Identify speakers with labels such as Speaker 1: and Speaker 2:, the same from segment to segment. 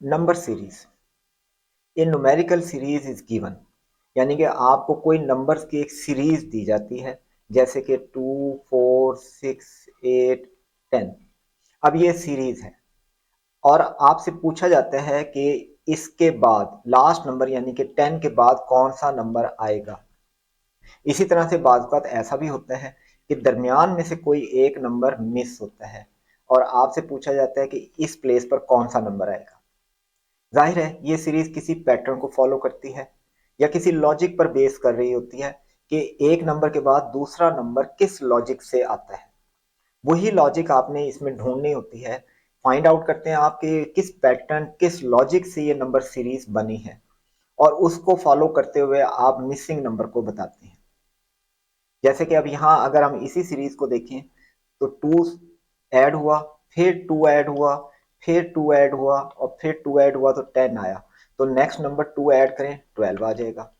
Speaker 1: Number series, A numerical series is given, यानी कि आपको कोई नंबर्स की एक सीरीज दी जाती है, जैसे कि 2, 4, 6, 8, 10। अब ये सीरीज है और आपसे पूछा जाता है कि इसके बाद लास्ट नंबर यानी कि 10 के बाद कौन सा नंबर आएगा। इसी तरह से बाज़ औक़ात ऐसा भी होता है कि दरमियान में से कोई एक नंबर मिस होता है और आपसे पूछा जाता है कि इस प्लेस पर कौन सा नंबर आएगा। जाहिर है ये सीरीज किसी पैटर्न को फॉलो करती है या किसी लॉजिक पर बेस कर रही होती है कि एक नंबर के बाद दूसरा नंबर किस लॉजिक से आता है। वही लॉजिक आपने इसमें ढूंढनी होती है। फाइंड आउट करते हैं आप कि किस पैटर्न किस लॉजिक से ये नंबर सीरीज बनी है और उसको फॉलो करते हुए आप मिसिंग नंबर को बताते हैं। जैसे कि अब यहाँ अगर हम इसी सीरीज को देखें तो 2 ऐड हुआ, फिर 2 ऐड हुआ, फिर 2 ऐड हुआ और फिर 2 ऐड हुआ तो 10 आया। तो नेक्स्ट नंबर 2 ऐड करें 12 आ जाएगा।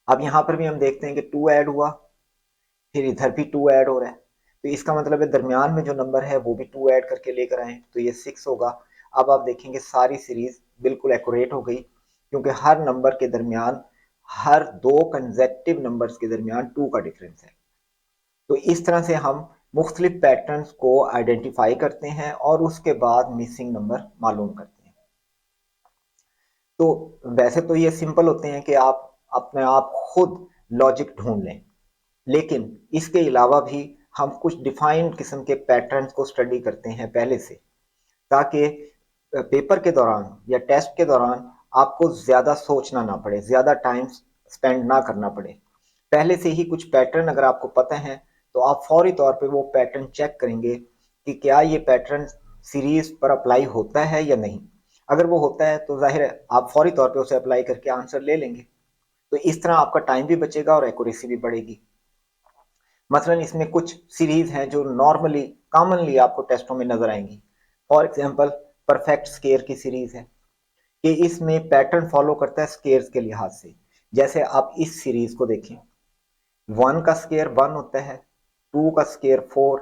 Speaker 1: अब यहाँ पर भी हम देखते हैं कि 2 ऐड हुआ, फिर इधर भी 2 ऐड हो रहा है, तो इसका मतलब है दरमियान में जो नंबर है वो भी 2 ऐड करके लेकर आए, तो ये 6 होगा। अब आप देखेंगे सारी सीरीज बिल्कुल एक्यूरेट हो गई, क्योंकि हर नंबर के दरमियान, हर दो कंसेक्टिव नंबर्स के दरमियान 2 का डिफरेंस है। तो इस तरह से हम मुख्तलिफ पैटर्न्स को आइडेंटिफाई करते हैं और उसके बाद मिसिंग नंबर मालूम करते हैं। तो वैसे तो ये सिंपल होते हैं कि आप अपने आप खुद लॉजिक ढूंढ लें, लेकिन इसके अलावा भी हम कुछ डिफाइंड किस्म के पैटर्न्स को स्टडी करते हैं पहले से, ताकि पेपर के दौरान या टेस्ट के दौरान आपको ज़्यादा सोचना ना पड़े, ज़्यादा टाइम स्पेंड ना करना पड़े। पहले से ही कुछ पैटर्न अगर आपको पता है तो आप फौरी तौर पे वो पैटर्न चेक करेंगे कि क्या ये पैटर्न सीरीज पर अप्लाई होता है या नहीं। अगर वो होता है तो जाहिर है आप फौरी तौर पे उसे अप्लाई करके आंसर ले लेंगे। तो इस तरह आपका टाइम भी बचेगा और एक्यूरेसी भी बढ़ेगी। मसलन इसमें कुछ सीरीज हैं जो नॉर्मली कॉमनली आपको टेस्टों में नजर आएंगी। फॉर एग्जांपल परफेक्ट स्केयर की सीरीज है कि इसमें पैटर्न फॉलो करता है स्केयर्स के लिहाज से। जैसे आप इस सीरीज को देखें, 1 का स्केयर 1 होता है, 2 का स्केयर 4,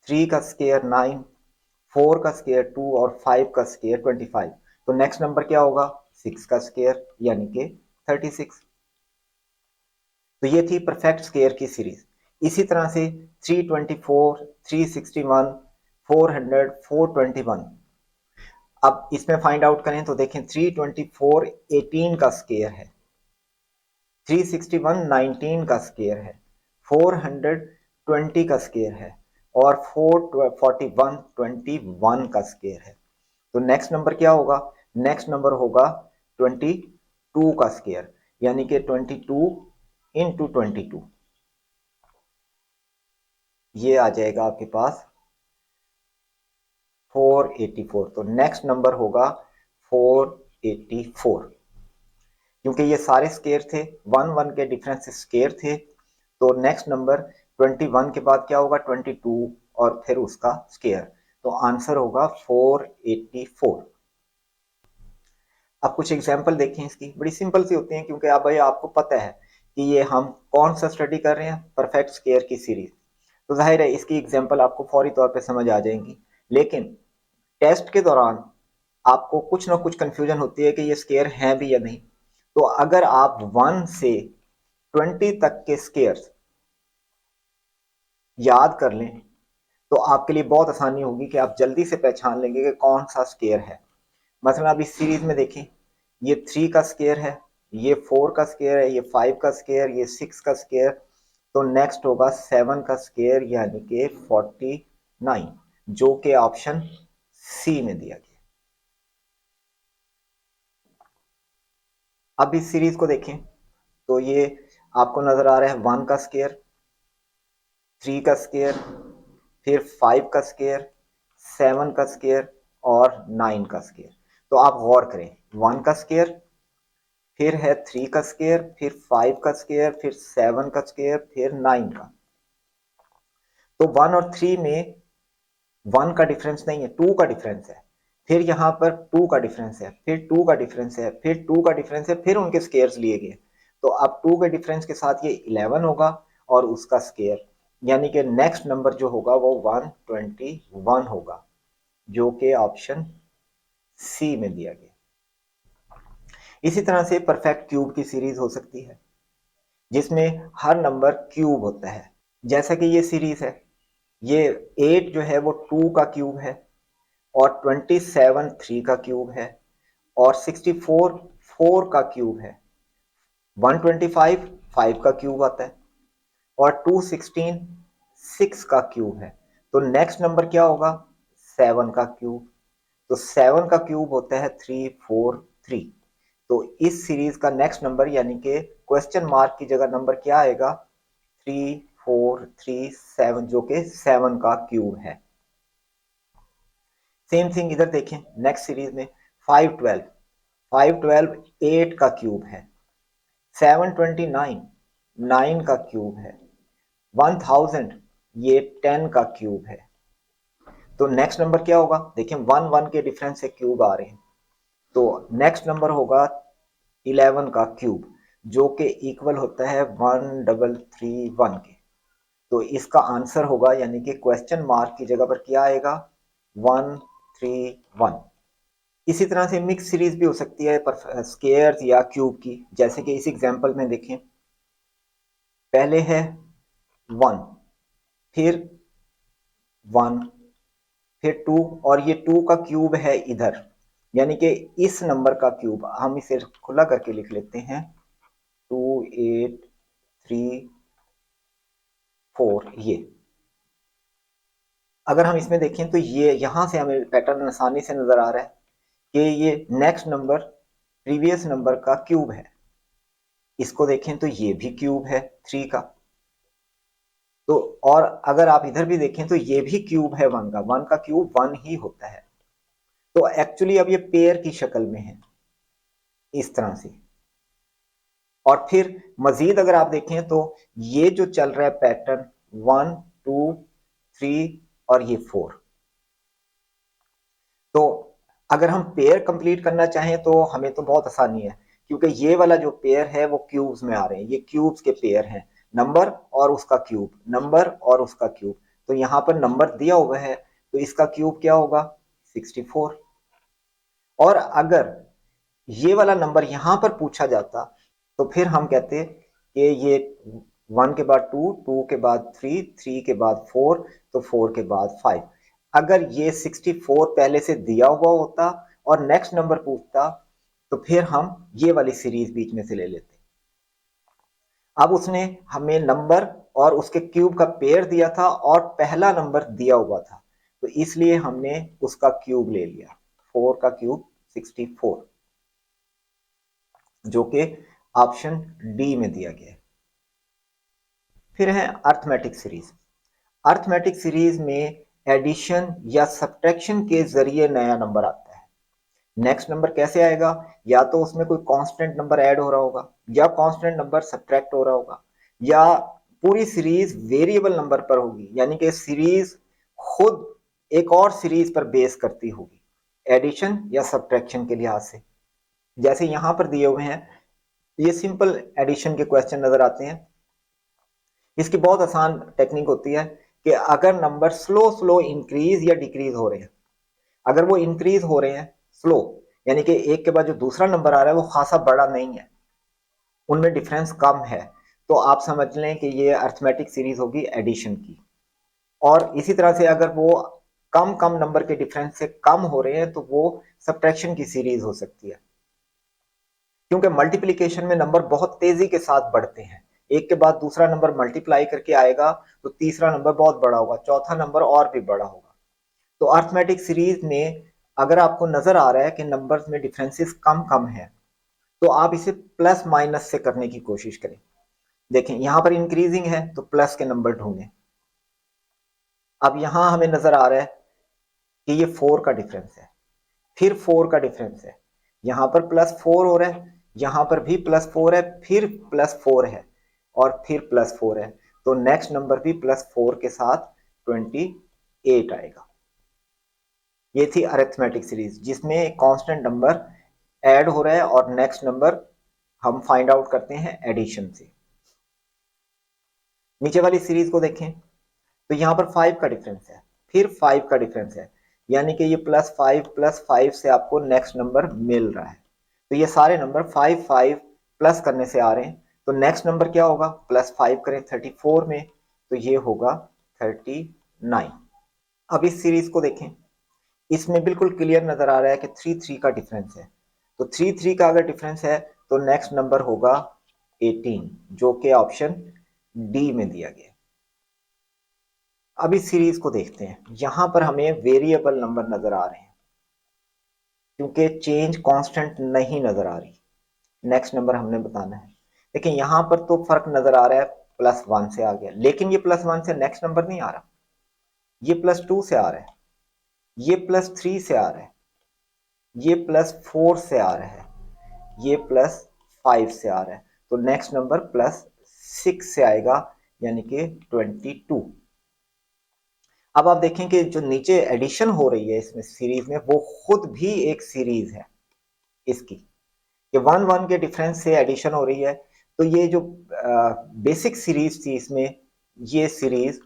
Speaker 1: 3 का स्केयर 9, 4 का स्केयर 2 और 5 का स्केयर 25। तो नेक्स्ट नंबर क्या होगा? 6 का स्केयर यानी कि 36। तो ये थी परफेक्ट स्केयर की सीरीज। इसी तरह से 324, 361, 400, 421। अब इसमें फाइंड आउट करें तो देखें 324 18 का स्केयर है, 361 19 का स्केयर है, 400 20 का स्केयर है और 441 21 का स्केयर है। तो नेक्स्ट नंबर क्या होगा? नेक्स्ट नंबर होगा 22 का स्केयर, यानी कि 22 इंटू 22, ये आ जाएगा आपके पास 484। तो नेक्स्ट नंबर होगा 484, क्योंकि ये सारे स्केयर थे, 1 1 के डिफरेंस से स्केयर थे। तो नेक्स्ट नंबर 21 के बाद क्या होगा? 22 और फिर उसका स्केयर। तो आंसर होगा 484। अब कुछ एग्जाम्पल देखें इसकी, बड़ी सिंपल सी होती हैं, क्योंकि अब भाई आपको पता है कि ये हम कौन सा स्टडी कर रहे हैं, परफेक्ट स्केयर की सीरीज। तो जाहिर है इसकी एग्जाम्पल आपको फौरी तौर पे समझ आ जाएंगी, लेकिन टेस्ट के दौरान आपको कुछ ना कुछ कंफ्यूजन होती है कि ये स्केयर हैं भी या नहीं। तो अगर आप 1 से 20 तक के स्केयर्स याद कर लें तो आपके लिए बहुत आसानी होगी कि आप जल्दी से पहचान लेंगे कि कौन सा स्केयर है। मतलब आप इस सीरीज में देखें, ये 3 का स्केयर है, ये 4 का स्केयर है, ये 5 का स्केयर, ये 6 का स्केयर। तो नेक्स्ट होगा 7 का स्केयर यानी कि 49, जो कि ऑप्शन सी में दिया गया। अब इस सीरीज को देखें तो ये आपको नजर आ रहा है 1 का स्केयर, 3 का स्केयर, फिर 5 का स्केयर, 7 का स्केयर और 9 का स्केयर। तो आप गौर करें, 1 का स्केयर, फिर है 3 का स्केयर, फिर 5 का स्केयर, फिर 7 का स्केयर, फिर 9 का। तो 1 और 3 में 1 का डिफरेंस नहीं है, 2 का डिफरेंस है। फिर यहाँ पर 2 का डिफरेंस है, फिर 2 का डिफरेंस है, फिर 2 का डिफरेंस है, फिर उनके स्केयर्स लिए गए। तो अब 2 के डिफरेंस के साथ ये 11 होगा और उसका स्केयर, यानी कि नेक्स्ट नंबर जो होगा वो 121 होगा, जो कि ऑप्शन सी में दिया गया। इसी तरह से परफेक्ट क्यूब की सीरीज हो सकती है जिसमें हर नंबर क्यूब होता है, जैसा कि ये सीरीज है। ये 8 जो है वो 2 का क्यूब है, और 27 3 का क्यूब है, और 64 4 का क्यूब है, 125 5 का क्यूब आता है, और 216 6 का क्यूब है। तो नेक्स्ट नंबर क्या होगा? 7 का क्यूब। तो 7 का क्यूब होता है 343। तो इस सीरीज का नेक्स्ट नंबर यानी कि क्वेश्चन मार्क की जगह नंबर क्या आएगा? 3437, जो कि 7 का क्यूब है। सेम थिंग इधर देखें नेक्स्ट सीरीज में 512 512 8 का क्यूब है, 729 9 का क्यूब है, 1000 ये 10 का क्यूब है। तो नेक्स्ट नंबर क्या होगा? देखिए 1 1 के डिफरेंस से क्यूब आ रहे हैं, तो नेक्स्ट नंबर होगा 11 का क्यूब, जो कि इक्वल होता है 1331 के। तो इसका आंसर होगा, यानी कि क्वेश्चन मार्क की जगह पर क्या आएगा? 131। इसी तरह से मिक्स सीरीज भी हो सकती है पर स्केयर्स या क्यूब की, जैसे कि इस एग्जांपल में देखें, पहले है 1, फिर 1, फिर 2, और ये 2 का क्यूब है इधर, यानी कि इस नंबर का क्यूब हम इसे खुला करके लिख लेते हैं 2834। ये अगर हम इसमें देखें तो ये यहां से हमें पैटर्न आसानी से नजर आ रहा है कि ये नेक्स्ट नंबर प्रीवियस नंबर का क्यूब है। इसको देखें तो ये भी क्यूब है 3 का। तो और अगर आप इधर भी देखें तो ये भी क्यूब है 1 का। 1 का क्यूब 1 ही होता है। तो एक्चुअली अब ये पेयर की शक्ल में है इस तरह से। और फिर मजीद अगर आप देखें तो ये जो चल रहा है पैटर्न 1 2 3 और ये 4। तो अगर हम पेयर कंप्लीट करना चाहें तो हमें तो बहुत आसानी है, क्योंकि ये वाला जो पेयर है वो क्यूब्स में आ रहे हैं। ये क्यूब्स के पेयर हैं, नंबर और उसका क्यूब, नंबर और उसका क्यूब। तो यहां पर नंबर दिया हुआ है तो इसका क्यूब क्या होगा? 64। और अगर ये वाला नंबर यहां पर पूछा जाता तो फिर हम कहते कि ये 1 के बाद 2, 2 के बाद 3, 3 के बाद 4, तो 4 के बाद 5। अगर ये 64 पहले से दिया हुआ होता और नेक्स्ट नंबर पूछता तो फिर हम ये वाली सीरीज बीच में से ले लेते। अब उसने हमें नंबर और उसके क्यूब का पेयर दिया था और पहला नंबर दिया हुआ था, तो इसलिए हमने उसका क्यूब ले लिया, 4 का क्यूब 64, जो कि ऑप्शन डी में दिया गया है। फिर है अर्थमेटिक सीरीज। अर्थमेटिक सीरीज में एडिशन या सब्ट्रैक्शन के जरिए नया नंबर आता है। नेक्स्ट नंबर कैसे आएगा? या तो उसमें कोई कांस्टेंट नंबर ऐड हो रहा होगा, या कांस्टेंट नंबर सब्ट्रैक्ट हो रहा होगा, या पूरी सीरीज वेरिएबल नंबर पर होगी, यानी कि सीरीज खुद एक और सीरीज पर बेस करती होगी एडिशन या सब्ट्रैक्शन के लिहाज से। जैसे यहां पर दिए हुए हैं, ये सिंपल एडिशन के क्वेश्चन नजर आते हैं। इसकी बहुत आसान टेक्निक होती है कि अगर नंबर स्लो स्लो इंक्रीज या डिक्रीज हो रहे हैं, अगर वो इंक्रीज हो रहे हैं स्लो, यानी कि एक के बाद जो दूसरा नंबर आ रहा है वो खासा बड़ा नहीं है, उनमें डिफरेंस कम है, तो आप समझ लें कि ये अर्थमेटिक सीरीज होगी एडिशन की। और इसी तरह से अगर वो कम कम नंबर के डिफरेंस से कम हो रहे हैं तो वो सब्ट्रैक्शन की सीरीज हो सकती है, क्योंकि मल्टीप्लीकेशन में नंबर बहुत तेजी के साथ बढ़ते हैं। एक के बाद दूसरा नंबर मल्टीप्लाई करके आएगा तो तीसरा नंबर बहुत बड़ा होगा, चौथा नंबर और भी बड़ा होगा। तो अर्थमेटिक सीरीज में अगर आपको नजर आ रहा है कि नंबर्स में डिफरेंसेस कम कम है, तो आप इसे प्लस माइनस से करने की कोशिश करें। देखें यहां पर इंक्रीजिंग है तो प्लस के नंबर ढूंढें। अब यहां हमें नजर आ रहा है कि ये 4 का डिफरेंस है, फिर 4 का डिफरेंस है, यहां पर +4 हो रहा है, यहां पर भी +4 है, फिर +4 है, और फिर +4 है। तो नेक्स्ट नंबर भी +4 के साथ 28 आएगा। ये थी अरिथमेटिक सीरीज जिसमें कांस्टेंट नंबर ऐड हो रहा है और नेक्स्ट नंबर हम फाइंड आउट करते हैं एडिशन से। नीचे वाली सीरीज को देखें तो यहाँ पर 5 का डिफरेंस है, फिर 5 का डिफरेंस है, यानी कि ये +5 से आपको नेक्स्ट नंबर मिल रहा है। तो ये सारे नंबर 5 5 प्लस करने से आ रहे हैं। तो नेक्स्ट नंबर क्या होगा, +5 करें 34 में, तो ये होगा 39। अब इस सीरीज को देखें, इसमें बिल्कुल क्लियर नजर आ रहा है कि 3 3 का डिफरेंस है। तो 3 3 का अगर डिफरेंस है तो नेक्स्ट नंबर होगा 18, जो कि ऑप्शन डी में दिया गया। अब इस सीरीज को देखते हैं, यहां पर हमें वेरिएबल नंबर नजर आ रहे हैं क्योंकि चेंज कांस्टेंट नहीं नजर आ रही। नेक्स्ट नंबर हमने बताना है। लेकिन यहां पर तो फर्क नजर आ रहा है, +1 से आ गया, लेकिन ये +1 से नेक्स्ट नंबर नहीं आ रहा, ये +2 से आ रहा है, ये +3 से आ रहा है, ये +4 से आ रहा है, ये +5 से आ रहा है। तो नेक्स्ट नंबर +6 से आएगा, यानी कि 22। अब आप देखें कि जो नीचे एडिशन हो रही है इसमें सीरीज में, वो खुद भी एक सीरीज है इसकी, ये 1 1 के डिफरेंस से एडिशन हो रही है। तो ये जो बेसिक सीरीज थी इसमें, ये सीरीज,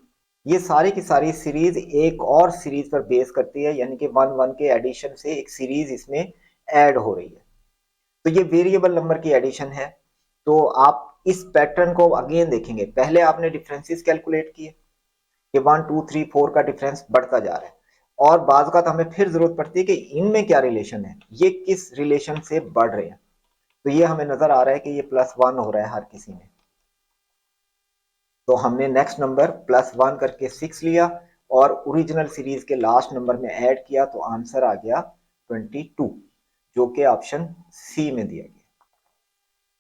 Speaker 1: ये सारी की सारी सीरीज एक और सीरीज पर बेस करती है, यानी कि 1 1 के एडिशन से एक सीरीज इसमें ऐड हो रही है। तो ये वेरिएबल नंबर की एडिशन है। तो आप इस पैटर्न को अगेन देखेंगे, पहले आपने डिफरेंसेस कैलकुलेट किए कि 1 2 3 4 का डिफरेंस बढ़ता जा रहा है, और बाज़ का हमें फिर जरूरत पड़ती है कि इनमें क्या रिलेशन है, ये किस रिलेशन से बढ़ रहे हैं। तो ये हमें नजर आ रहा है कि ये +1 हो रहा है हर किसी में। तो हमने नेक्स्ट नंबर +1 करके 6 लिया और ओरिजिनल सीरीज के लास्ट नंबर में ऐड किया, तो आंसर आ गया 22, जो कि ऑप्शन सी में दिया गया।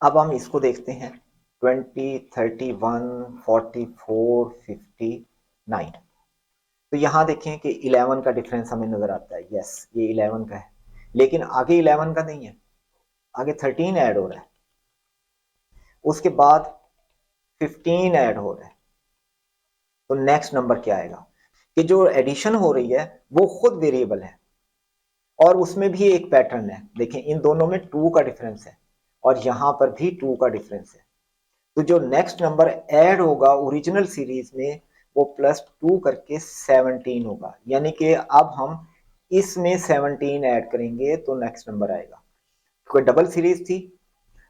Speaker 1: अब हम इसको देखते हैं, 20 31 44 59। तो यहां देखें कि 11 का डिफरेंस हमें नजर आता है, यस ये 11 का है, लेकिन आगे 11 का नहीं है, आगे 13 ऐड हो रहा है, उसके बाद 15 ऐड हो रहा है। तो नेक्स्ट नंबर क्या आएगा, कि जो एडिशन हो रही है वो खुद वेरिएबल है, और उसमें भी एक पैटर्न है। देखें इन दोनों में 2 का डिफरेंस है, और यहां पर भी 2 का डिफरेंस है। तो जो नेक्स्ट नंबर ऐड होगा ओरिजिनल सीरीज में, वो +2 करके 17 होगा, यानी कि अब हम इसमें 17 ऐड करेंगे तो नेक्स्ट नंबर आएगा। कोई डबल सीरीज थी,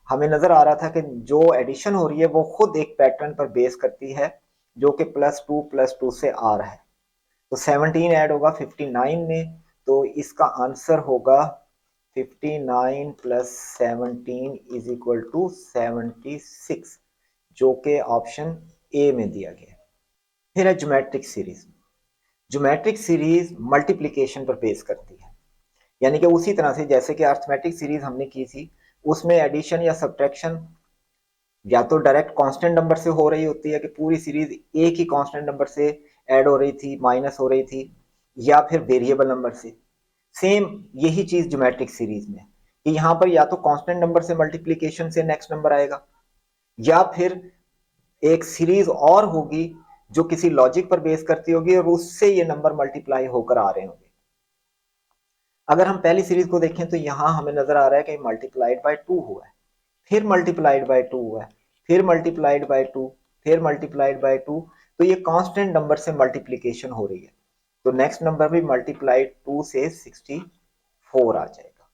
Speaker 1: हमें नजर आ रहा था कि जो एडिशन हो रही है वो खुद एक पैटर्न पर बेस करती है, जो कि +2 से आ रहा है। तो 17 ऐड होगा 59 में, तो इसका आंसर होगा 59 + 17 = 76, जो कि ऑप्शन ए में दिया गया। फिर है geometric series. Geometric series multiplication पर बेस करती है, यानी कि उसी तरह से जैसे कि अर्थमेटिक सीरीज हमने की थी, उसमें एडिशन या सब्ट्रैक्शन या तो डायरेक्ट कांस्टेंट नंबर से हो रही होती है कि पूरी सीरीज एक ही कांस्टेंट नंबर से ऐड हो रही थी, माइनस हो रही थी, या फिर वेरिएबल नंबर से। सेम यही चीज ज्योमेट्रिक सीरीज में, कि यहाँ पर या तो कांस्टेंट नंबर से मल्टीप्लिकेशन से नेक्स्ट नंबर आएगा, या फिर एक सीरीज और होगी जो किसी लॉजिक पर बेस करती होगी और उससे ये नंबर मल्टीप्लाई होकर आ रहे होंगे। अगर हम पहली सीरीज को देखें तो यहां हमें नजर आ रहा है कि मल्टीप्लाइड बाय 2 हुआ है, फिर मल्टीप्लाइड बाय 2 हुआ है, फिर मल्टीप्लाइड बाय 2, फिर मल्टीप्लाइड बाय 2। तो ये कांस्टेंट नंबर से मल्टीप्लिकेशन हो रही है, तो नेक्स्ट नंबर भी मल्टीप्लाइड 2 से 64 आ जाएगा।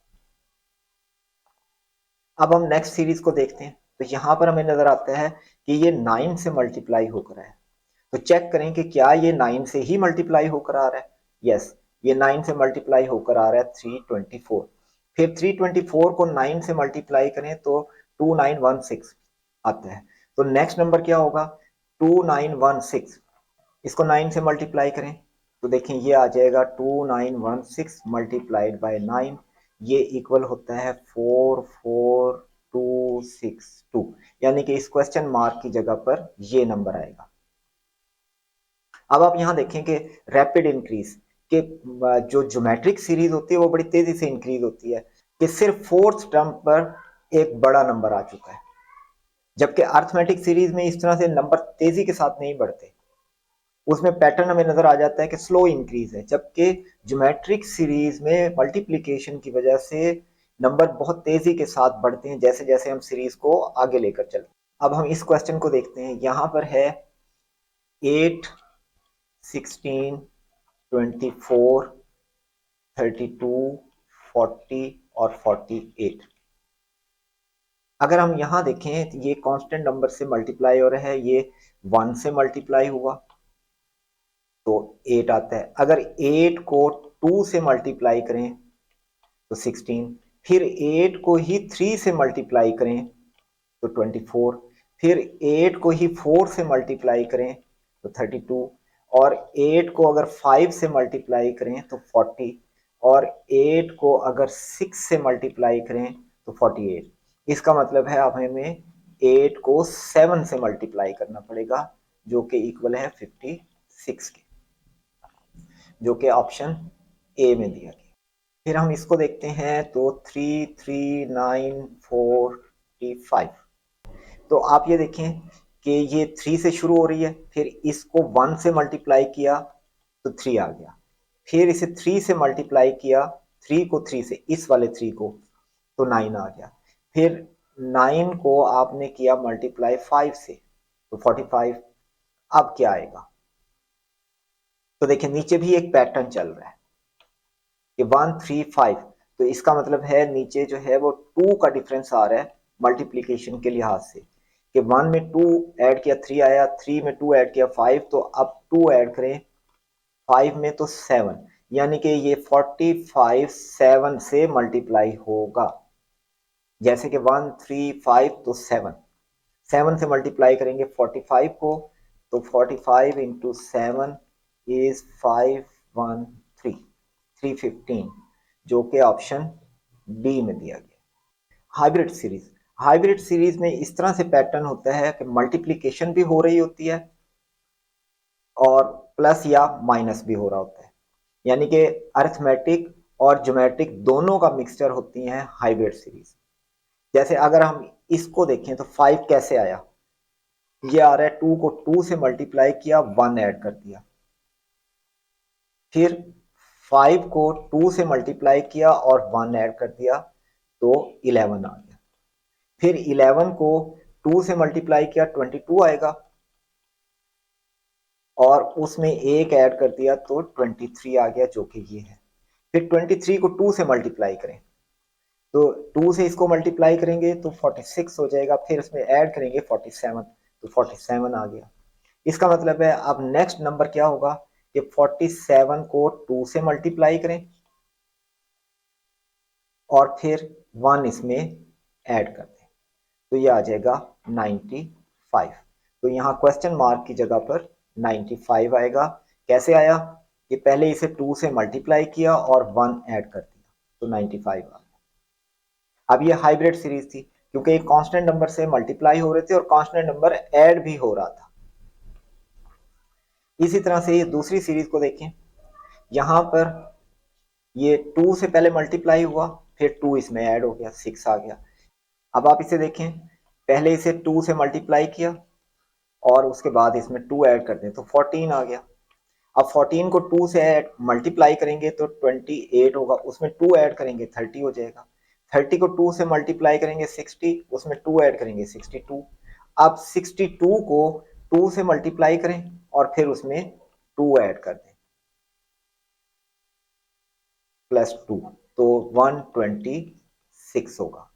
Speaker 1: अब हम नेक्स्ट सीरीज को देखते हैं, तो यहां पर हमें नजर आता है कि ये 9 से मल्टीप्लाई होकर है। तो चेक करें कि क्या ये 9 से ही मल्टीप्लाई होकर आ रहा है। यस, ये 9 से मल्टीप्लाई होकर आ रहा है 324। फिर 324 को 9 से मल्टीप्लाई करें तो 2916 आता है। तो नेक्स्ट नंबर क्या होगा, 2916। इसको 9 से मल्टीप्लाई करें तो देखें ये आ जाएगा 2916 मल्टीप्लाइड बाय 9, ये इक्वल होता है 44262, यानी कि इस क्वेश्चन मार्क की जगह पर ये नंबर आएगा। अब आप यहां देखें कि रैपिड इंक्रीज के जो ज्योमेट्रिक सीरीज होती है वो बड़ी तेजी से इंक्रीज होती है, कि सिर्फ फोर्थ टर्म पर एक बड़ा नंबर आ चुका है, जबकि अर्थमेटिक सीरीज में इस तरह से नंबर तेजी के साथ नहीं बढ़ते, उसमें पैटर्न हमें नजर आ जाता है कि स्लो इंक्रीज है। जबकि ज्योमेट्रिक सीरीज में मल्टीप्लिकेशन की वजह से नंबर बहुत तेजी के साथ बढ़ते हैं जैसे जैसे हम सीरीज को आगे लेकर चलते हैं। अब हम इस क्वेश्चन को देखते हैं। यहाँ पर है 8, 16, 24, 32, 40 और 48। अगर हम यहाँ देखें तो ये कांस्टेंट नंबर से मल्टीप्लाई हो रहा है, ये 1 से मल्टीप्लाई हुआ तो 8 आता है। अगर 8 को 2 से मल्टीप्लाई करें तो 16, फिर 8 को ही 3 से मल्टीप्लाई करें तो 24, फिर 8 को ही 4 से मल्टीप्लाई करें तो 32, और 8 को अगर 5 से मल्टीप्लाई करें तो 40, और 8 को अगर 6 से मल्टीप्लाई करें तो 48। इसका मतलब है अब हमें 8 को 7 से मल्टीप्लाई करना पड़ेगा जो कि इक्वल है 56 के, जो कि ऑप्शन ए में दिया गया। फिर हम इसको देखते हैं तो 3, 3, 9, 45। तो आप ये देखें कि ये 3 से शुरू हो रही है, फिर इसको 1 से मल्टीप्लाई किया तो 3 आ गया, फिर इसे 3 से मल्टीप्लाई किया, 3 को 3 से, इस वाले 3 को, तो 9 आ गया, फिर 9 को आपने किया मल्टीप्लाई 5 से तो 45। अब क्या आएगा? तो देखिए नीचे भी एक पैटर्न चल रहा है कि 1, 3, 5, तो इसका मतलब है नीचे जो है वो 2 का डिफरेंस आ रहा है मल्टीप्लीकेशन के लिहाज से, कि 1 में 2 ऐड किया 3 आया, 3 में 2 ऐड किया 5, तो अब 2 ऐड करें 5 में तो 7, यानी कि ये 45 7 से मल्टीप्लाई होगा। जैसे कि 1, 3, 5 तो 7, 7 से मल्टीप्लाई करेंगे 45 को, तो 45 इंटू 7 इज 513, 315, जो कि ऑप्शन डी में दिया गया। हाइब्रिड सीरीज, हाइब्रिड सीरीज में इस तरह से पैटर्न होता है कि मल्टीप्लिकेशन भी हो रही होती है और प्लस या माइनस भी हो रहा होता है, यानी कि अरिथमेटिक और ज्योमेट्रिक दोनों का मिक्सचर होती है हाइब्रिड सीरीज। जैसे अगर हम इसको देखें तो 5 कैसे आया, ये आ रहा है 2 को 2 से मल्टीप्लाई किया, 1 ऐड कर दिया, फिर 5 को 2 से मल्टीप्लाई किया और 1 ऐड कर दिया तो 11 आ गया, फिर 11 को 2 से मल्टीप्लाई किया 22 आएगा, और उसमें एक ऐड कर दिया तो 23 आ गया, जो कि ये है। फिर 23 को 2 से मल्टीप्लाई करें तो 2 से इसको मल्टीप्लाई करेंगे तो 46 हो जाएगा, फिर इसमें ऐड करेंगे 47 तो 47 आ गया। इसका मतलब है अब नेक्स्ट नंबर क्या होगा कि 47 को 2 से मल्टीप्लाई करें और फिर 1 इसमें ऐड कर दें तो ये आ जाएगा 95। तो यहाँ क्वेश्चन मार्क की जगह पर 95 आएगा। कैसे आया कि पहले इसे 2 से मल्टीप्लाई किया और 1 ऐड कर दिया तो 95 आ गया। अब ये हाइब्रिड सीरीज थी क्योंकि एक कांस्टेंट नंबर से मल्टीप्लाई हो रहे थे और कांस्टेंट नंबर ऐड भी हो रहा था। इसी तरह से ये दूसरी सीरीज को देखें, यहां पर ये 2 से पहले मल्टीप्लाई हुआ, फिर 2 इसमें ऐड हो गया, 6 आ गया। अब आप इसे देखें, पहले इसे 2 से मल्टीप्लाई किया और उसके बाद इसमें 2 ऐड कर दें तो 14 आ गया। अब 14 को 2 से मल्टीप्लाई करेंगे तो 28 होगा, उसमें 2 ऐड करेंगे 30 हो जाएगा। 30 को 2 से मल्टीप्लाई करेंगे 60, उसमें 2 ऐड करेंगे 62। अब 62 को 2 से मल्टीप्लाई करें और फिर उसमें 2 ऐड कर दें प्लस 2 तो 126 होगा।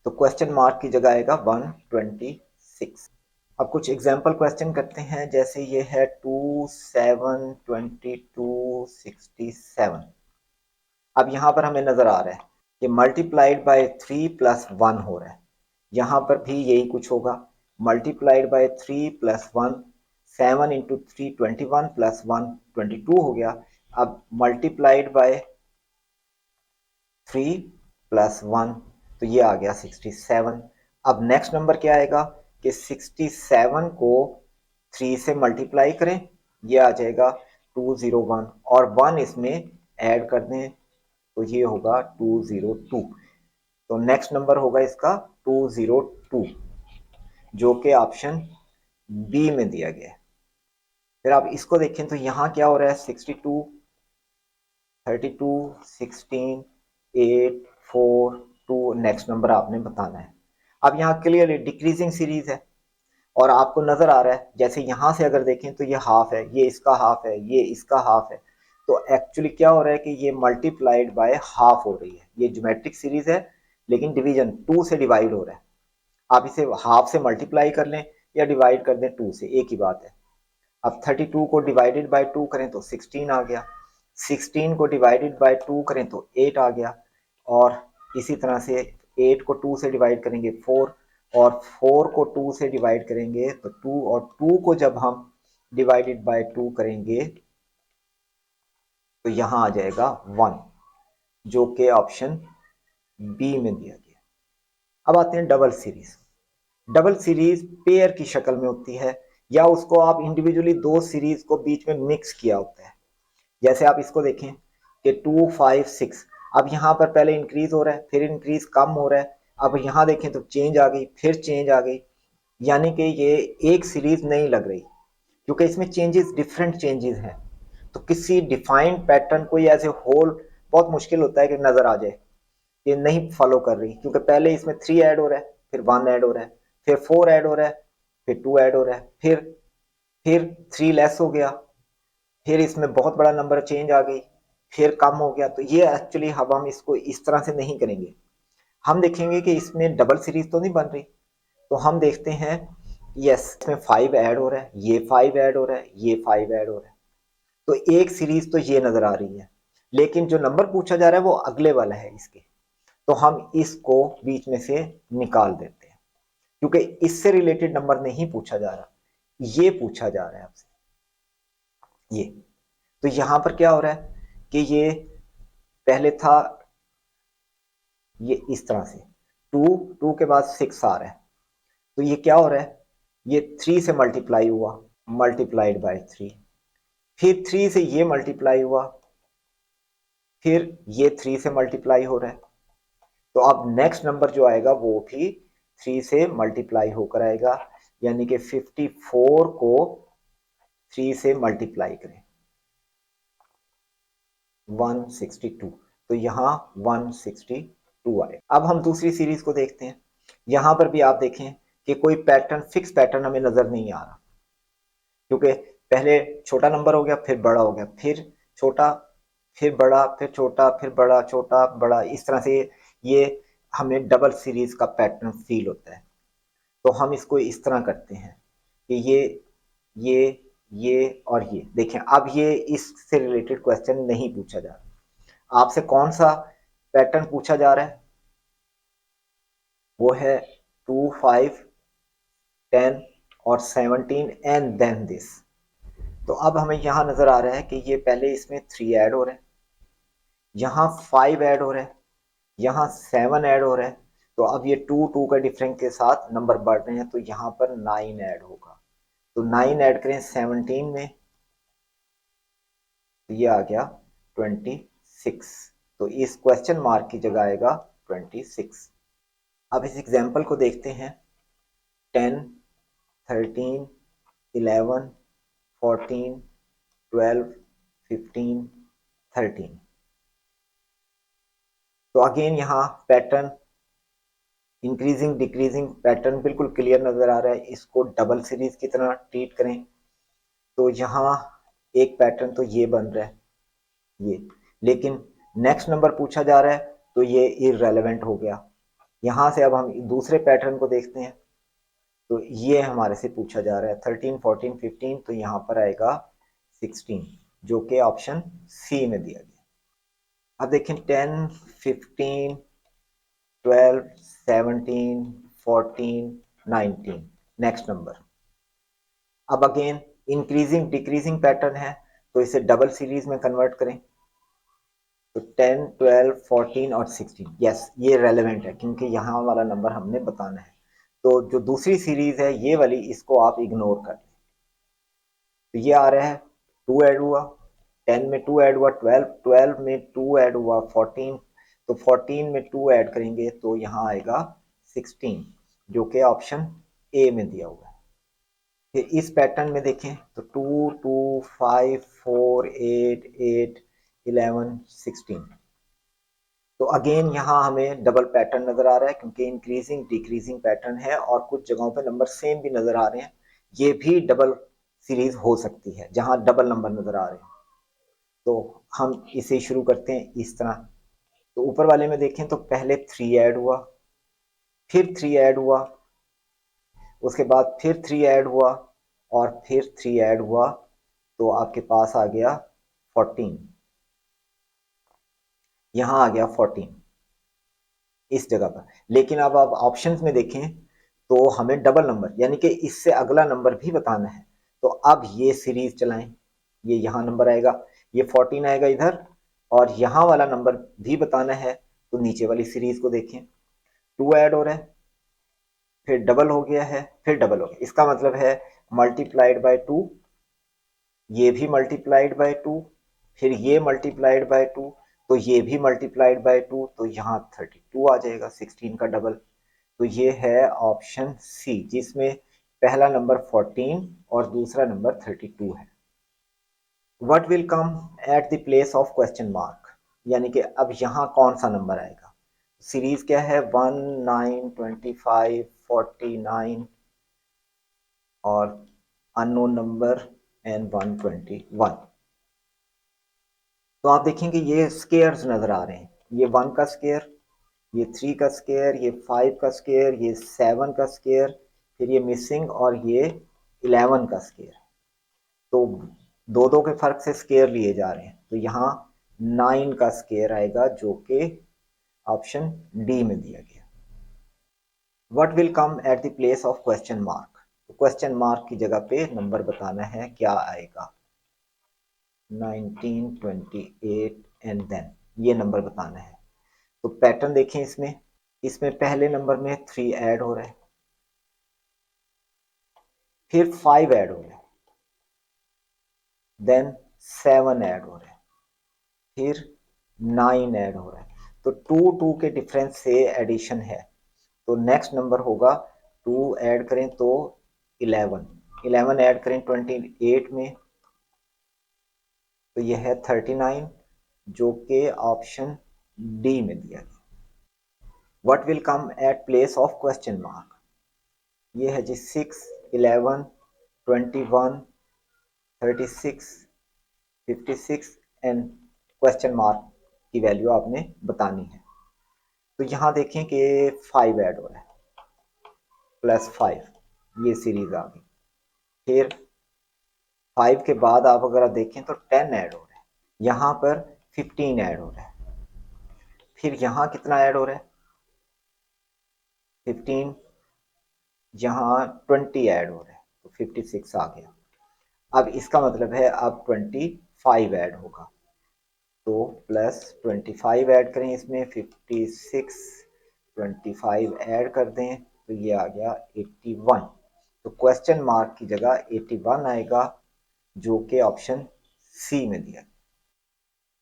Speaker 1: तो क्वेश्चन मार्क की जगह आएगा 126। अब कुछ एग्जाम्पल क्वेश्चन करते हैं, जैसे ये है 2, 7, 22, 67। अब यहां पर हमें नजर आ रहा है कि मल्टीप्लाइड बाय 3 प्लस 1 हो रहा है, यहां पर भी यही कुछ होगा। Multiplied by 3 plus 1, 7 into 3 21 plus 1 22 हो गया। अब मल्टीप्लाइड बाय 3 प्लस 1 तो ये आ गया 67। अब नेक्स्ट नंबर क्या आएगा कि 67 को 3 से मल्टीप्लाई करें, ये आ जाएगा 201 और 1 इसमें ऐड कर दें तो ये होगा 202। तो नेक्स्ट नंबर होगा इसका 202, जो कि ऑप्शन बी में दिया गया है। फिर आप इसको देखें तो यहाँ क्या हो रहा है, 62, 32, 16, 8 4 2, नेक्स्ट नंबर आपने बताना है। अब यहाँ क्लियरली डिक्रीजिंग सीरीज है और आपको नजर आ रहा है, जैसे यहां से अगर देखें तो ये हाफ है, ये इसका हाफ है, ये इसका हाफ है, तो एक्चुअली क्या हो रहा है कि ये मल्टीप्लाइड बाय हाफ हो रही है। ये ज्योमेट्रिक सीरीज है लेकिन डिवीजन 2 से डिवाइड हो रहा है। आप इसे हाफ से मल्टीप्लाई कर लें या डिवाइड कर दें 2 से, एक ही बात है। अब 32 को डिवाइडेड बाय 2 करें तो 16 आ गया, 16 को डिवाइडेड बाय 2 करें तो 8 आ गया, और इसी तरह से 8 को 2 से डिवाइड करेंगे 4, और 4 को 2 से डिवाइड करेंगे तो 2, और 2 को जब हम डिवाइडेड बाय 2 करेंगे तो यहां आ जाएगा 1, जो कि ऑप्शन बी में दिया गया। अब आते हैं double series. Double series pair की शक्ल में होती है, या उसको आप इंडिविजुअली दो सीरीज को बीच में मिक्स किया होता है। जैसे आप इसको देखें कि 2 5 6, अब यहाँ पर पहले इंक्रीज हो रहा है, फिर इंक्रीज कम हो रहा है, अब यहाँ देखें तो चेंज आ गई, फिर चेंज आ गई, यानी कि ये एक सीरीज नहीं लग रही, क्योंकि इसमें चेंजेस डिफरेंट चेंजेस हैं। तो किसी डिफाइंड पैटर्न को एज ए होल बहुत मुश्किल होता है कि नजर आ जाए, ये नहीं फॉलो कर रही, क्योंकि पहले इसमें 3 ऐड हो रहा है, फिर 1 ऐड हो रहा है, फिर 4 ऐड हो रहा है, फिर 2 ऐड हो रहा है, फिर 3 लेस हो गया, फिर इसमें बहुत बड़ा नंबर चेंज आ गई, फिर कम हो गया। तो ये एक्चुअली अब हम इसको इस तरह से नहीं करेंगे। हम देखेंगे कि इसमें डबल सीरीज तो नहीं बन रही, तो हम देखते हैं यस इसमें 5 ऐड हो रहा है, ये 5 ऐड हो रहा है, ये 5 ऐड हो रहा है, तो एक सीरीज तो ये नजर आ रही है, लेकिन जो नंबर पूछा जा रहा है वो अगले वाला है इसके, तो हम इसको बीच में से निकाल देते हैं, क्योंकि इससे रिलेटेड नंबर नहीं पूछा जा रहा, ये पूछा जा रहा है आपसे ये। तो यहां पर क्या हो रहा है कि ये पहले था ये इस तरह से, 2 2 के बाद 6 आ रहा है, तो ये क्या हो रहा है, ये 3 से मल्टीप्लाई हुआ, मल्टीप्लाइड बाय 3, फिर 3 से ये मल्टीप्लाई हुआ, फिर ये 3 से मल्टीप्लाई हो रहा है, तो अब नेक्स्ट नंबर जो आएगा वो भी 3 से मल्टीप्लाई होकर आएगा, यानी कि 54 को 3 से मल्टीप्लाई करें 162, तो यहां 162 आए। अब हम दूसरी सीरीज को देखते हैं। यहां पर भी आप देखें कि कोई पैटर्न, फिक्स पैटर्न हमें नजर नहीं आ रहा, क्योंकि पहले छोटा नंबर हो गया, फिर बड़ा हो गया, फिर छोटा, फिर बड़ा, फिर छोटा, फिर बड़ा, छोटा, बड़ा, इस तरह से ये हमें डबल सीरीज का पैटर्न फील होता है। तो हम इसको इस तरह करते हैं कि ये ये और ये देखें। अब ये इससे रिलेटेड क्वेश्चन नहीं पूछा जा रहा, आपसे कौन सा पैटर्न पूछा जा रहा है, वो है 2 5 10 और 17 एंड देन दिस। तो अब हमें यहां नजर आ रहा है कि ये पहले इसमें 3 ऐड हो रहे हैं, यहाँ 5 ऐड हो रहे हैं, यहाँ 7 ऐड हो रहे हैं, तो अब ये 2 2 का डिफरेंस के साथ नंबर बढ़ रहे हैं, तो यहाँ पर 9 ऐड होगा, तो 9 ऐड करें 17 में, तो ये आ गया 26, तो इस क्वेश्चन मार्क की जगह आएगा 26। अब इस एग्जाम्पल को देखते हैं। 10 13 11 14 12 15 13, तो अगेन यहाँ पैटर्न इंक्रीजिंग डिक्रीजिंग पैटर्न बिल्कुल क्लियर नजर आ रहा है। इसको डबल सीरीज की तरह ट्रीट करें तो यहाँ एक पैटर्न तो ये बन रहा है ये, लेकिन नेक्स्ट नंबर पूछा जा रहा है तो ये इररेलेवेंट हो गया। यहाँ से अब हम दूसरे पैटर्न को देखते हैं, तो ये हमारे से पूछा जा रहा है 13 14 15, तो यहाँ पर आएगा 16, जो कि ऑप्शन सी में दिया गया। अब देखें 10 15 12 17 14 19, नेक्स्ट नंबर। अब अगेन इंक्रीजिंग डिक्रीजिंग पैटर्न है, तो इसे डबल सीरीज में कन्वर्ट करें, तो 10 12 14 और 16, यस ये रेलेवेंट है क्योंकि यहाँ वाला नंबर हमने बताना है। तो जो दूसरी सीरीज है ये वाली, इसको आप इग्नोर कर दें। तो ये आ रहा है 2 ऐड हुआ, 10 में 2 ऐड हुआ 12, 12 में 2 ऐड हुआ 14, तो 14 में 2 ऐड करेंगे तो यहाँ आएगा 16, जो कि ऑप्शन ए में दिया हुआ है। फिर इस पैटर्न में देखें तो 2 2 5 4 8 8 11 16, तो अगेन यहाँ हमें डबल पैटर्न नजर आ रहा है, क्योंकि इंक्रीजिंग डिक्रीजिंग पैटर्न है और कुछ जगहों पे नंबर सेम भी नजर आ रहे हैं। ये भी डबल सीरीज हो सकती है जहां डबल नंबर नजर आ रहे हैं। तो हम इसे शुरू करते हैं इस तरह। तो ऊपर वाले में देखें तो पहले 3 ऐड हुआ, फिर 3 ऐड हुआ, उसके बाद फिर 3 ऐड हुआ और फिर 3 ऐड हुआ, तो आपके पास आ गया 14। यहां आ गया 14 इस जगह पर। लेकिन अब आप ऑप्शंस में देखें तो हमें डबल नंबर यानी कि इससे अगला नंबर भी बताना है। तो अब ये सीरीज चलाएं, ये यहाँ नंबर आएगा, ये 14 आएगा इधर, और यहाँ वाला नंबर भी बताना है। तो नीचे वाली सीरीज को देखें, 2 ऐड हो रहा है, फिर डबल हो गया है, फिर डबल हो गया। इसका मतलब है मल्टीप्लाइड बाय 2, ये भी मल्टीप्लाइड बाय 2, फिर ये मल्टीप्लाइड बाय 2, तो ये भी मल्टीप्लाइड बाय 2, तो यहाँ 32 आ जाएगा, 16 का डबल। तो ये है ऑप्शन सी, जिसमें पहला नंबर 14 और दूसरा नंबर 32 है। What will come at the place of question mark, यानी कि अब यहाँ कौन सा नंबर आएगा। सीरीज क्या है, 1 9 25 49 और अननोन नंबर एंड 121। तो आप देखेंगे ये स्केयर्स नजर आ रहे हैं, ये 1 का स्केयर, ये 3 का स्केयर, ये 5 का स्केयर, ये 7 का स्केयर, फिर ये मिसिंग और ये 11 का स्केयर। तो दो दो के फर्क से स्केयर लिए जा रहे हैं। तो यहाँ 9 का स्केयर आएगा, जो कि ऑप्शन डी में दिया गया। What will come at the place of question mark, तो क्वेश्चन मार्क की जगह पे नंबर बताना है, क्या आएगा, 19 28 एंड देन ये नंबर बताना है। तो पैटर्न देखें इसमें, इसमें पहले नंबर में 3 ऐड हो रहा है, फिर 5 ऐड हो रहा है, देन 7 ऐड हो रहा है, फिर 9 ऐड हो रहा है। तो 2 2 के डिफरेंस से एडिशन है। तो नेक्स्ट नंबर होगा, 2 ऐड करें तो 11, 11 ऐड करें 28 में, तो यह है 39, जो कि ऑप्शन डी में दिया गया। What will come at place of question mark, ये है जी 6 11 21 36 56 एंड क्वेश्चन मार्क की वैल्यू आपने बतानी है। तो यहाँ देखें कि 5 ऐड हो रहा है, +5, ये सीरीज आ गई। फिर 5 के बाद आप अगर देखें तो 10 ऐड हो रहा है, यहाँ पर 15 ऐड हो रहा है, फिर यहाँ कितना ऐड हो रहा है 15, यहाँ 20 ऐड हो रहा है, तो 56 आ गया। अब इसका मतलब है अब 25 ऐड होगा, तो +25 ऐड करें इसमें, 56 25 ऐड कर दें, तो ये आ गया 81। तो क्वेश्चन मार्क की जगह 81 आएगा, जो कि ऑप्शन सी में दिया।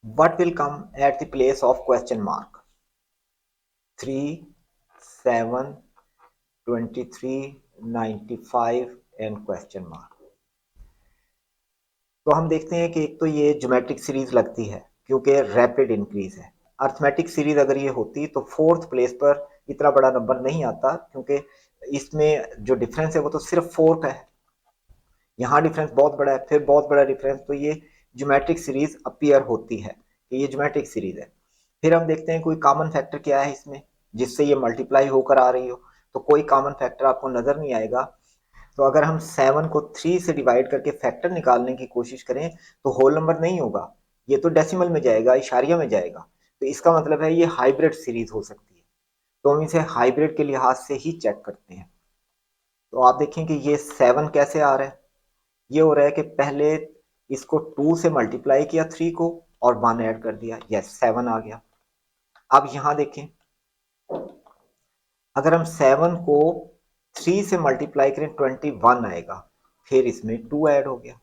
Speaker 1: What will come at the place of question mark, 3 7 23 95 and question mark. तो हम देखते हैं कि एक तो ये ज्योमेट्रिक सीरीज लगती है क्योंकि रैपिड इंक्रीज है। अर्थमेटिक सीरीज अगर ये होती तो फोर्थ प्लेस पर इतना बड़ा नंबर नहीं आता, क्योंकि इसमें जो डिफरेंस है वो तो सिर्फ 4 का है, यहाँ डिफरेंस बहुत बड़ा है, फिर बहुत बड़ा डिफरेंस। तो ये ज्योमेट्रिक सीरीज अपीयर होती है कि ये ज्योमेट्रिक सीरीज है। फिर हम देखते हैं कोई कॉमन फैक्टर क्या है इसमें जिससे ये मल्टीप्लाई होकर आ रही हो। तो कोई कॉमन फैक्टर आपको नजर नहीं आएगा। तो अगर हम 7 को 3 से डिवाइड करके फैक्टर निकालने की कोशिश करें तो होल नंबर नहीं होगा, ये तो डेसिमल में जाएगा, इशारिया में जाएगा। तो इसका मतलब है ये हाइब्रिड सीरीज हो सकती है। तो हम इसे हाइब्रिड के लिहाज से ही चेक करते हैं। तो आप देखें कि ये 7 कैसे आ रहा है, ये हो रहा है कि पहले इसको 2 से मल्टीप्लाई किया 3 को और 1 ऐड कर दिया, यस 7 आ गया। अब यहां देखें, अगर हम 7 को 3 से मल्टीप्लाई करें 21 आएगा, फिर इसमें 2 ऐड हो गया।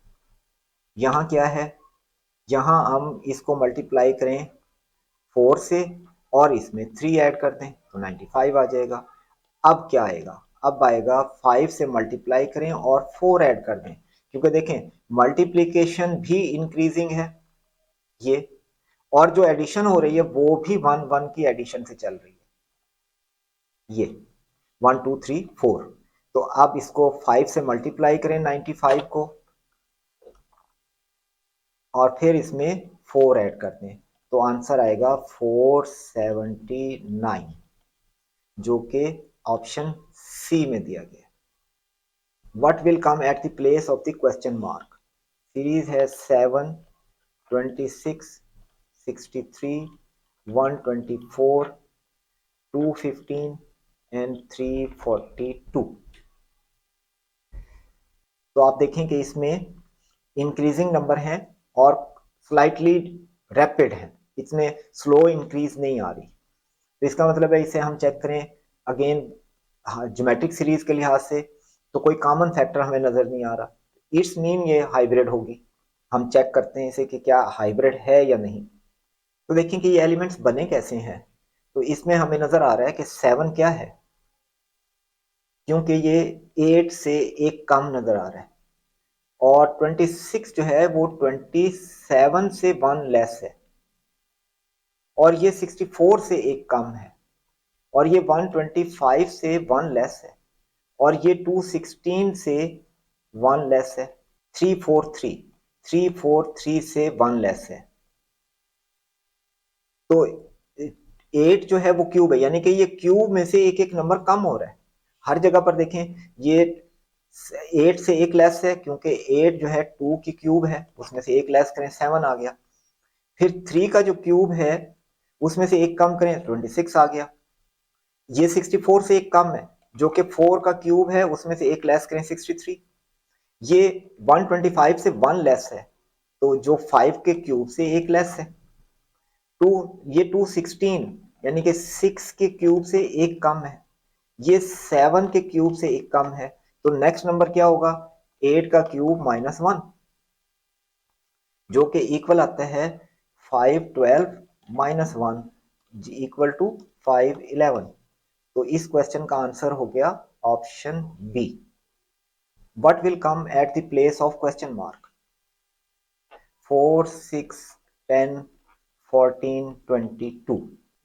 Speaker 1: यहाँ क्या है, यहाँ हम इसको मल्टीप्लाई करें 4 से और इसमें 3 ऐड कर दें तो 95 आ जाएगा। अब क्या आएगा, अब आएगा 5 से मल्टीप्लाई करें और 4 ऐड कर दें, क्योंकि देखें मल्टीप्लिकेशन भी इंक्रीजिंग है ये, और जो एडिशन हो रही है वो भी 1 1 की एडिशन से चल रही है। ये 1 2 3 4। तो अब इसको 5 से मल्टीप्लाई करें 95 को, और फिर इसमें 4 ऐड कर दें, तो आंसर आएगा 479, जो कि ऑप्शन सी में दिया गया। What will come at the place of the question mark? Series has 7, 26, 63, 124, 215 and 342। तो आप देखें कि इसमें इंक्रीजिंग नंबर हैं और स्लाइटली रैपिड हैं, इसमें स्लो इंक्रीज नहीं आ रही। तो इसका मतलब है इसे हम चेक करें अगेन ज्योमेट्रिक सीरीज के लिहाज से, तो कोई कॉमन फैक्टर हमें नजर नहीं आ रहा, इट्स मीन ये हाइब्रिड होगी। हम चेक करते हैं इसे कि क्या हाइब्रिड है या नहीं। तो देखें कि ये एलिमेंट्स बने कैसे हैं। तो इसमें हमें नजर आ रहा है कि 7 क्या है, क्योंकि ये 8 से एक कम नजर आ रहा है, और 26 जो है वो 27 से 1 लेस है, और ये 64 से एक कम है, और ये 125 से 1 लेस है, और ये 216 से 1 लेस है। 343 से 1 लेस है। तो 8 जो है वो क्यूब है, यानी कि ये क्यूब में से एक एक नंबर कम हो रहा है हर जगह पर। देखें ये 8 से एक लेस है, क्योंकि 8 जो है 2 की क्यूब है, उसमें से एक लेस करें 7 आ गया। फिर 3 का जो क्यूब है उसमें से एक कम करें 26 आ गया। ये 64 से एक कम है, जो कि 4 का क्यूब है, उसमें से एक लेस करें 63। ये 125 से 1 लेस है, तो जो 5 के क्यूब से एक लेस है। ये 216 यानी कि 6 के क्यूब से एक कम है, ये 7 के क्यूब से एक कम है। तो नेक्स्ट नंबर क्या होगा, 8 का क्यूब -1, जो कि इक्वल आता है 512 -1 इक्वल टू 511। तो इस क्वेश्चन का आंसर हो गया option B. What will come at the place of question mark? 4, 6, 10, 14, 22।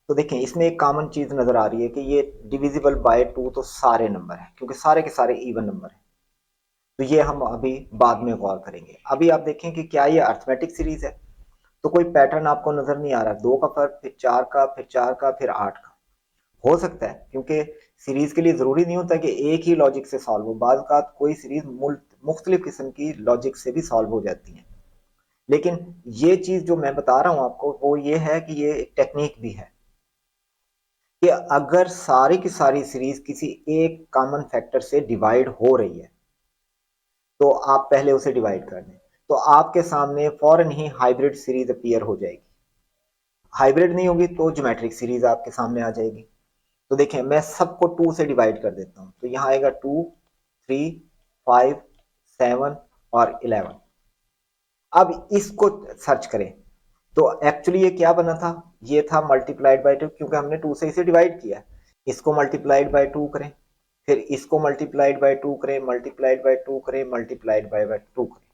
Speaker 1: तो देखें इसमें एक कॉमन चीज नजर आ रही है कि ये डिविजिबल बाय 2 तो सारे नंबर हैं, क्योंकि सारे के सारे इवन नंबर हैं। तो ये हम अभी बाद में गौर करेंगे। अभी आप देखें कि क्या ये अर्थमेटिक सीरीज है, तो कोई पैटर्न आपको नजर नहीं आ रहा। 2 का फर्क, फिर 4 का, फिर 4 का, फिर 8 का। हो सकता है, क्योंकि सीरीज के लिए जरूरी नहीं होता कि एक ही लॉजिक से सॉल्व हो, बाज़ औक़ात कोई सीरीज मुख्तलिफ किस्म की लॉजिक से भी सॉल्व हो जाती है। लेकिन ये चीज जो मैं बता रहा हूं आपको वो ये है कि ये एक टेक्निक भी है कि अगर सारी की सारी सीरीज किसी एक कॉमन फैक्टर से डिवाइड हो रही है, तो आप पहले उसे डिवाइड कर दें, तो आपके सामने फौरन ही हाइब्रिड सीरीज अपीयर हो जाएगी। हाइब्रिड नहीं होगी तो ज्योमेट्रिक सीरीज आपके सामने आ जाएगी। तो देखें मैं सबको 2 से डिवाइड कर देता हूं, तो यहां आएगा 2, 3, 5, 7 और 11। अब इसको सर्च करें, तो एक्चुअली ये क्या बना था, ये था मल्टीप्लाइड बाय 2, क्योंकि हमने 2 से इसे डिवाइड किया। इसको मल्टीप्लाइड बाय 2 करें, फिर इसको मल्टीप्लाइड बाय 2 करें, मल्टीप्लाइड बाय 2 करें, मल्टीप्लाइड बाय 2 करें।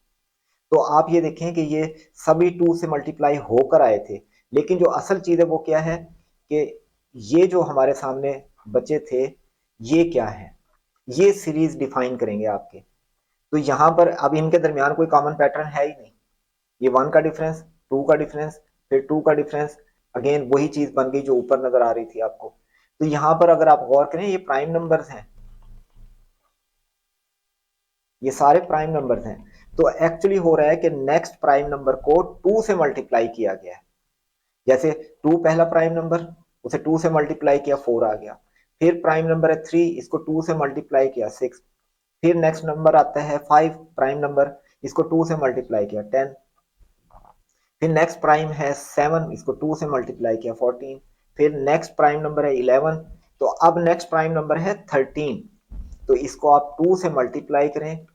Speaker 1: तो आप ये देखें कि ये सभी 2 से मल्टीप्लाई होकर आए थे। लेकिन जो असल चीज है वो क्या है कि ये जो हमारे सामने बचे थे ये क्या है, ये सीरीज डिफाइन करेंगे आपके। तो यहां पर अब इनके दरमियान कोई कॉमन पैटर्न है ही नहीं। ये 1 का डिफरेंस, 2 का डिफरेंस, फिर 2 का डिफरेंस, अगेन वही चीज बन गई जो ऊपर नजर आ रही थी आपको। तो यहां पर अगर आप गौर करें ये प्राइम नंबर्स हैं, ये सारे प्राइम नंबर्स हैं। तो एक्चुअली हो रहा है कि नेक्स्ट प्राइम नंबर को 2 से मल्टीप्लाई किया गया है। जैसे 2 पहला प्राइम नंबर, उसे 2 से मल्टीप्लाई किया 4 आ गया। फिर प्राइम नंबर है 3, इसको 2 से मल्टीप्लाई किया 6। फिर नेक्स्ट नंबर आता है 5 प्राइम नंबर, इसको 2 से मल्टीप्लाई किया 10। फिर नेक्स्ट प्राइम है 7, इसको 2 से मल्टीप्लाई किया 14। फिर नेक्स्ट प्राइम नंबर है 11। तो अब नेक्स्ट प्राइम नंबर है 13, तो इसको आप 2 से मल्टीप्लाई करें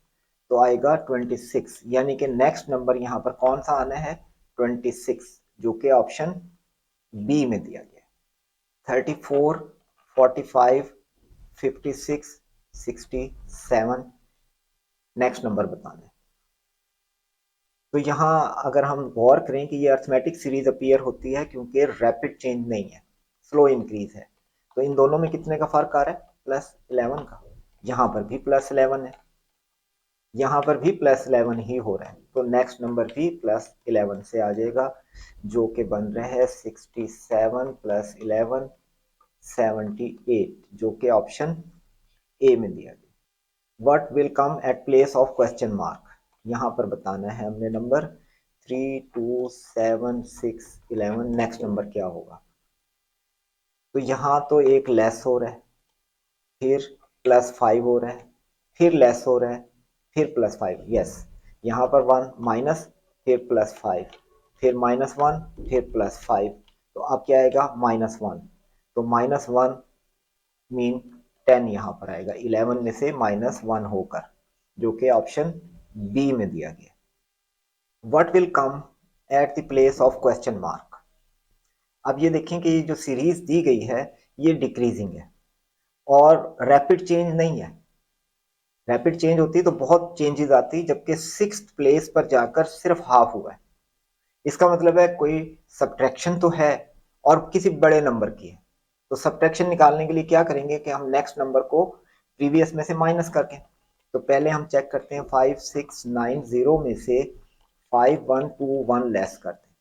Speaker 1: तो आएगा 26, यानी कि नेक्स्ट नंबर यहां पर कौन सा आना है 26, जो कि ऑप्शन बी में दिया गया। 34, 45, 56, 67 नेक्स्ट नंबर बताना है। तो यहाँ अगर हम गौर करें कि ये अर्थमेटिक सीरीज अपीयर होती है क्योंकि रैपिड चेंज नहीं है, स्लो इंक्रीज है। तो इन दोनों में कितने का फर्क आ रहा है? +11 का। यहाँ पर भी +11 है, यहाँ पर भी +11 ही हो रहा है, तो नेक्स्ट नंबर भी +11 से आ जाएगा, जो कि बन रहे हैं 67 + 11 78, जो कि ऑप्शन ए में दिया गया। What will come at place of question mark, यहाँ पर बताना है हमने नंबर 3 2 7 6 11, नेक्स्ट नंबर क्या होगा? तो यहाँ तो एक लेस हो रहा है, फिर +5 हो रहा है, फिर लेस हो रहा है, फिर +5, यस। यहाँ पर 1 माइनस, फिर +5, फिर -1, फिर +5, तो अब क्या आएगा? -1। तो -1 मीन 10 यहाँ पर आएगा, 11 में से -1 होकर, जो कि ऑप्शन बी में दिया गया। What will come at the place of question mark. अब ये देखें कि ये जो सीरीज दी गई है ये डिक्रीजिंग है और रैपिड चेंज नहीं है। रैपिड चेंज होती तो बहुत चेंजेस आती, जबकि 6th प्लेस पर जाकर सिर्फ हाफ हुआ है। इसका मतलब है कोई सब्ट्रैक्शन तो है और किसी बड़े नंबर की है। तो सब्ट्रैक्शन निकालने के लिए क्या करेंगे कि हम नेक्स्ट नंबर को प्रीवियस में से माइनस करके, तो पहले हम चेक करते हैं 5690 में से 5121 लेस करते हैं,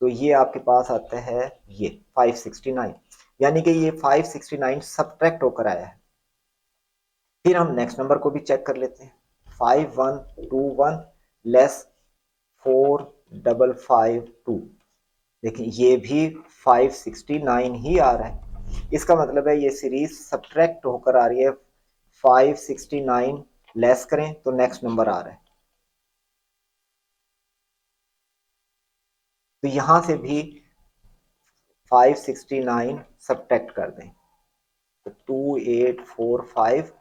Speaker 1: तो ये आपके पास आता है ये 569, यानी कि ये 569 सब्ट्रैक्ट होकर आया है। फिर हम नेक्स्ट नंबर को भी चेक कर लेते हैं, 5121 लेस 4552, देखिए ये भी 569 ही आ रहा है। इसका मतलब है ये सीरीज सब्ट्रैक्ट होकर आ रही है, 569 लेस करें तो नेक्स्ट नंबर आ रहा है। तो यहां से भी 569 सब्ट्रैक्ट कर दें, तो 2845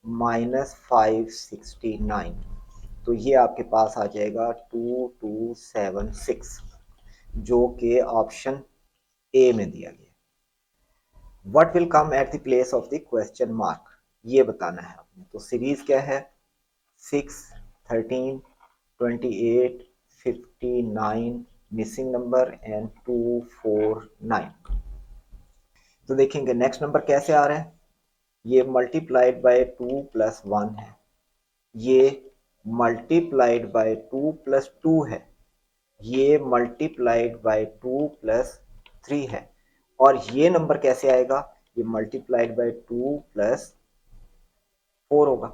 Speaker 1: माइनस 569, तो ये आपके पास आ जाएगा 2276, जो कि ऑप्शन ए में दिया गया। What will come at the place of the question mark, ये बताना है आपने। तो सीरीज क्या है? 6 13 28 59, मिसिंग नंबर एंड 249। तो देखेंगे नेक्स्ट नंबर कैसे आ रहा है। ये मल्टीप्लाइड बाय 2 + 1 है, ये मल्टीप्लाइड बाय 2 + 2 है, ये मल्टीप्लाइड बाय 2 + 3 है, और ये नंबर कैसे आएगा? ये मल्टीप्लाइड बाय 2 + 4 होगा।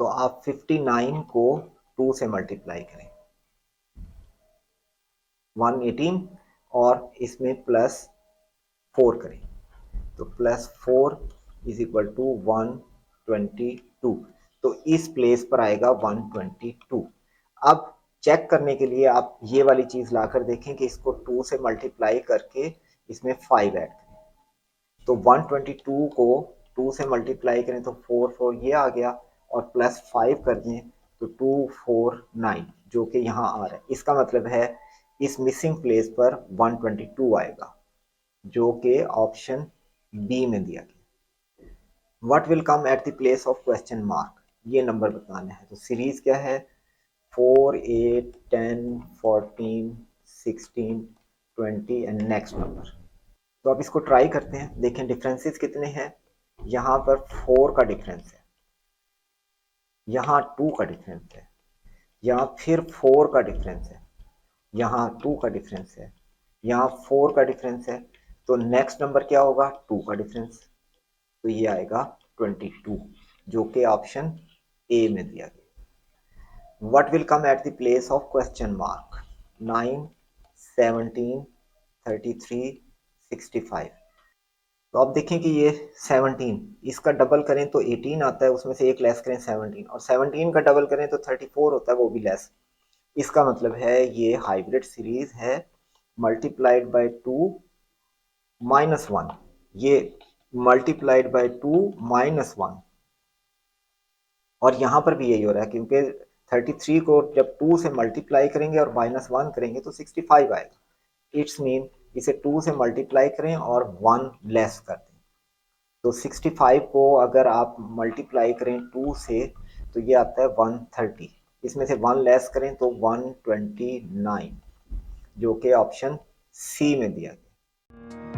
Speaker 1: तो आप 59 को 2 से मल्टीप्लाई करें, 118, और इसमें +4 करें, तो +4 = 122, तो इस प्लेस पर आएगा 122। अब चेक करने के लिए आप ये वाली चीज लाकर देखें कि इसको 2 से मल्टीप्लाई करके इसमें 5 ऐड करें, तो 122 को 2 से मल्टीप्लाई करें तो 4 ये आ गया, और +5 कर दें तो 249, जो कि यहाँ आ रहा है। इसका मतलब है इस मिसिंग प्लेस पर 122 आएगा, जो कि ऑप्शन बी में दिया गया। What will come at the place of question mark, ये नंबर बताना है। तो सीरीज क्या है? 4 8 10 14 16 20 एंड नेक्स्ट नंबर। तो अब इसको ट्राई करते हैं, देखें डिफरेंसेस कितने हैं। यहाँ पर 4 का डिफरेंस है, यहाँ 2 का डिफरेंस है, यहाँ फिर 4 का डिफरेंस है, यहाँ 2 का डिफरेंस है, यहाँ 4 का डिफरेंस है, तो नेक्स्ट नंबर क्या होगा? 2 का डिफरेंस, तो ये आएगा 22, जो कि ऑप्शन ए में दिया गया। What will come at the place of question mark? 9 17 33 65। तो अब देखें कि ये 17, इसका डबल करें तो 18 आता है, उसमें से एक लेस करें 17, और 17 का डबल करें तो 34 होता है, वो भी लेस। इसका मतलब है ये हाइब्रिड सीरीज है, मल्टीप्लाइड बाय 2 -1, ये मल्टीप्लाइड बाय 2 -1, और यहाँ पर भी यही हो रहा है, क्योंकि 33 को जब 2 से मल्टीप्लाई करेंगे और -1 करेंगे तो 65 आएगा। इट्स मीन इसे 2 से मल्टीप्लाई करें और 1 लेस कर दें, तो 65 को अगर आप मल्टीप्लाई करें 2 से तो ये आता है 130, इसमें से 1 लेस करें तो 129, जो कि ऑप्शन सी में दिया गया।